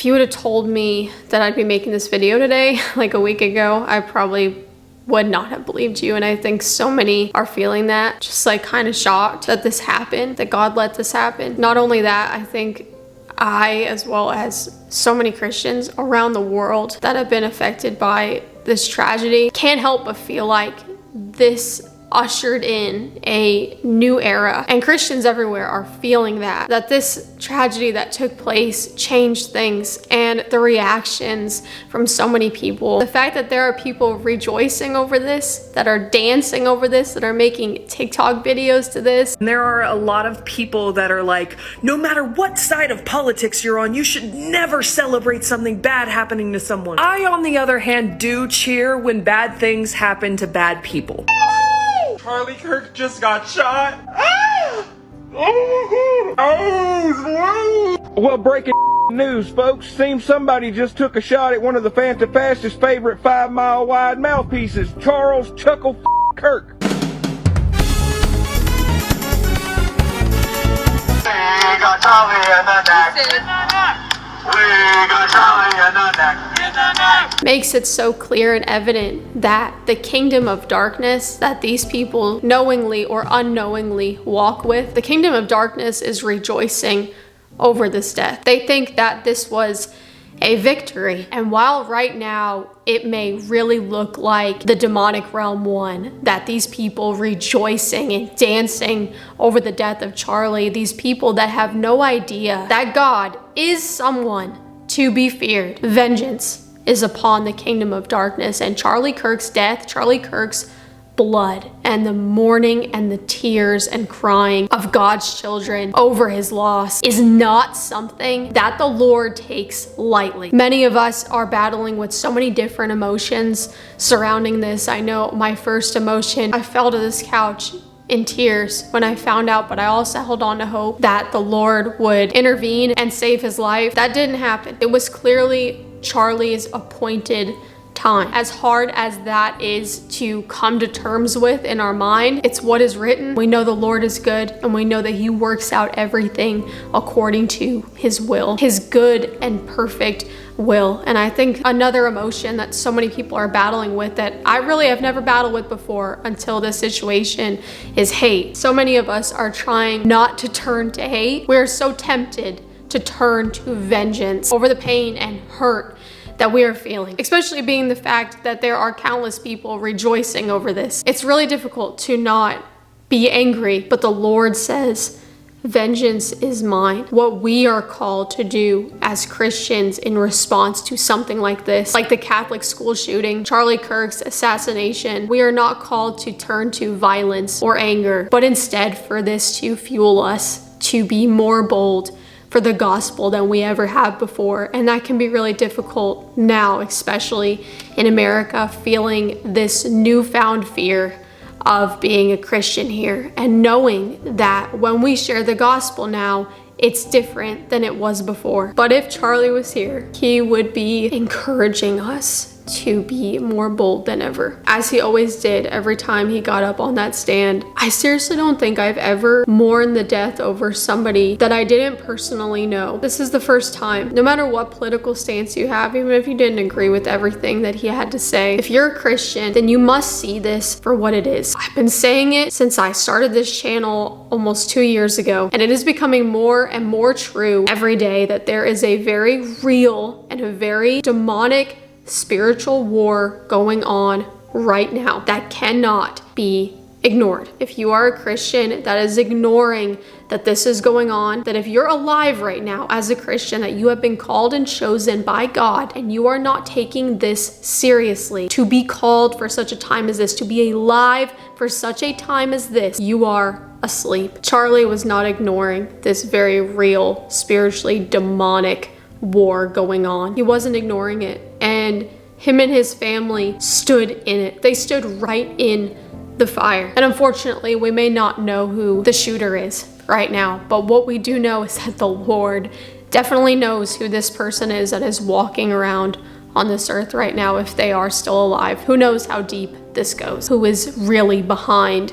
If you would have told me that I'd be making this video today, like a week ago, I probably would not have believed you. And I think so many are feeling that, just like kind of shocked that this happened, that God let this happen. Not only that, I think I, as well as so many Christians around the world that have been affected by this tragedy, can't help but feel like this ushered in a new era, and Christians everywhere are feeling that this tragedy that took place changed things, and the reactions from so many people, the fact that there are people rejoicing over this, that are dancing over this, that are making TikTok videos to this. And there are a lot of people that are like, no matter what side of politics you're on, you should never celebrate something bad happening to someone. I, on the other hand, do cheer when bad things happen to bad people. Charlie Kirk just got shot. Oh, well, breaking news, folks. Seems somebody just took a shot at one of the Fantafast's favorite 5-mile wide mouthpieces, Charles Chuckle Kirk. We got Charlie in the neck. We got Charlie in the neck. Makes it so clear and evident that the kingdom of darkness that these people knowingly or unknowingly walk with, the kingdom of darkness is rejoicing over this death. They think that this was a victory. And while right now it may really look like the demonic realm won, that these people rejoicing and dancing over the death of Charlie, these people that have no idea that God is someone to be feared. Vengeance is upon the kingdom of darkness, and Charlie Kirk's death, Charlie Kirk's blood, and the mourning and the tears and crying of God's children over his loss is not something that the Lord takes lightly. Many of us are battling with so many different emotions surrounding this. I know my first emotion, I fell to this couch in tears when I found out, but I also held on to hope that the Lord would intervene and save his life. That didn't happen. It was clearly Charlie's appointed time. As hard as that is to come to terms with in our mind, it's what is written. We know the Lord is good, and we know that he works out everything according to his will, his good and perfect will. And I think another emotion that so many people are battling with that I really have never battled with before until this situation is hate. So many of us are trying not to turn to hate. We're so tempted to turn to vengeance over the pain and hurt that we are feeling, especially being the fact that there are countless people rejoicing over this. It's really difficult to not be angry, but the Lord says, vengeance is mine. What we are called to do as Christians in response to something like this, like the Catholic school shooting, Charlie Kirk's assassination, we are not called to turn to violence or anger, but instead for this to fuel us to be more bold for the gospel than we ever have before. And that can be really difficult now, especially in America, feeling this newfound fear of being a Christian here, and knowing that when we share the gospel now, it's different than it was before. But if Charlie was here, he would be encouraging us to be more bold than ever, as he always did every time he got up on that stand. I seriously don't think I've ever mourned the death over somebody that I didn't personally know. This is the first time. No matter what political stance you have, even if you didn't agree with everything that he had to say, if you're a Christian, then you must see this for what it is. I've been saying it since I started this channel almost 2 years ago, and it is becoming more and more true every day that there is a very real and a very demonic spiritual war going on right now that cannot be ignored. If you are a Christian that is ignoring that this is going on, that if you're alive right now as a Christian, that you have been called and chosen by God, and you are not taking this seriously, to be called for such a time as this, to be alive for such a time as this, you are asleep. Charlie was not ignoring this very real, spiritually demonic war going on. He wasn't ignoring it, and him and his family stood in it. They stood right in the fire. And unfortunately, we may not know who the shooter is right now, but what we do know is that the Lord definitely knows who this person is that is walking around on this earth right now, if they are still alive. Who knows how deep this goes? Who is really behind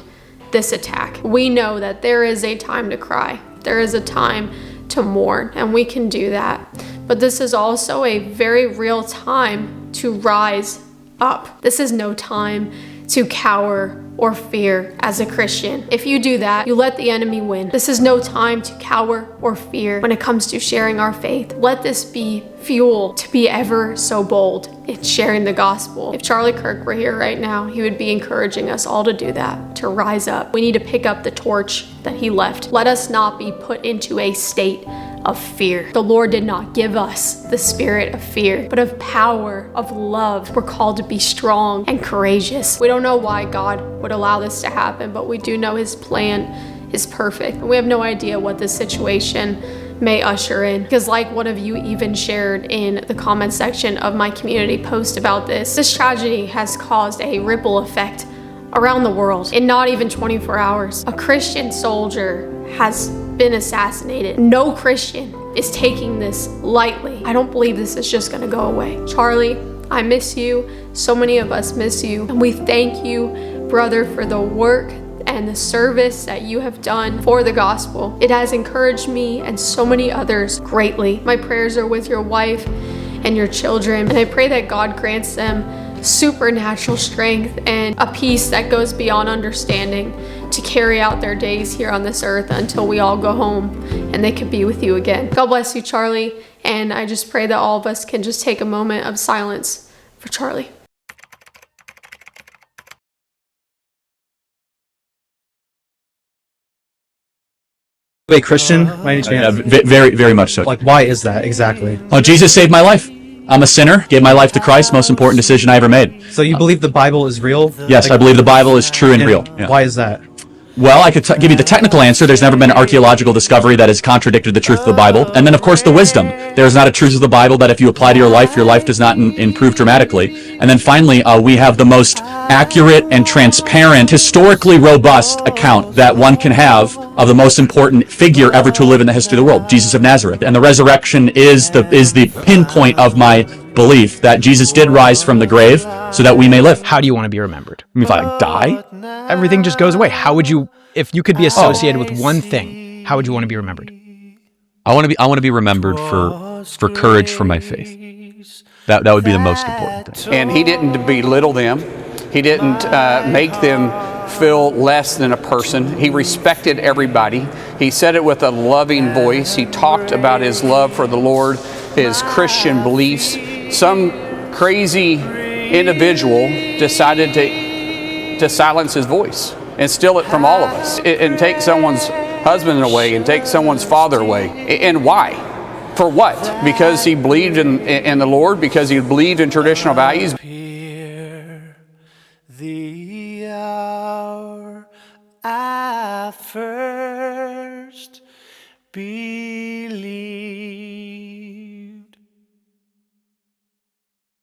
this attack? We know that there is a time to cry. There is a time to mourn, and we can do that. But this is also a very real time to rise up. This is no time to cower or fear as a Christian. If you do that, you let the enemy win. This is no time to cower or fear when it comes to sharing our faith. Let this be fuel to be ever so bold in sharing the gospel. If Charlie Kirk were here right now, he would be encouraging us all to do that, to rise up. We need to pick up the torch that he left. Let us not be put into a state of fear. The Lord did not give us the spirit of fear, but of power, of love. We're called to be strong and courageous. We don't know why God would allow this to happen, but we do know his plan is perfect. We have no idea what this situation may usher in, because like one of you even shared in the comment section of my community post about this tragedy has caused a ripple effect around the world in not even 24 hours. A Christian soldier has been assassinated. No Christian is taking this lightly. I don't believe this is just gonna go away. Charlie, I miss you. So many of us miss you. And we thank you, brother, for the work and the service that you have done for the gospel. It has encouraged me and so many others greatly. My prayers are with your wife and your children, and I pray that God grants them supernatural strength and a peace that goes beyond understanding to carry out their days here on this earth until we all go home and they can be with you again. God bless you, Charlie, and I just pray that all of us can just take a moment of silence for Charlie. A Christian by any chance? Very, very much so. Like, why is that exactly? Oh, Jesus saved my life. I'm a sinner, gave my life to Christ, most important decision I ever made. So you believe the Bible is real? Yes, I believe the Bible is true and real. Yeah. Why is that? Well, I could give you the technical answer. There's never been an archaeological discovery that has contradicted the truth of the Bible. And then, of course, the wisdom. There's not a truth of the Bible that if you apply to your life does not improve dramatically. And then finally, we have the most accurate and transparent, historically robust account that one can have of the most important figure ever to live in the history of the world, Jesus of Nazareth. And the resurrection is the pinpoint of my belief that Jesus did rise from the grave so that we may live. How do you want to be remembered? I mean, if I die? Everything just goes away. How would you, if you could be associated with one thing, how would you want to be remembered? I want to be remembered for courage for my faith. That would be the most important thing. And he didn't belittle them. He didn't make them feel less than a person. He respected everybody. He said it with a loving voice. He talked about his love for the Lord, his Christian beliefs. Some crazy individual decided to silence his voice and steal it from all of us and take someone's husband away and take someone's father away. And why? For what? Because he believed in the Lord, because he believed in traditional values. The hour I first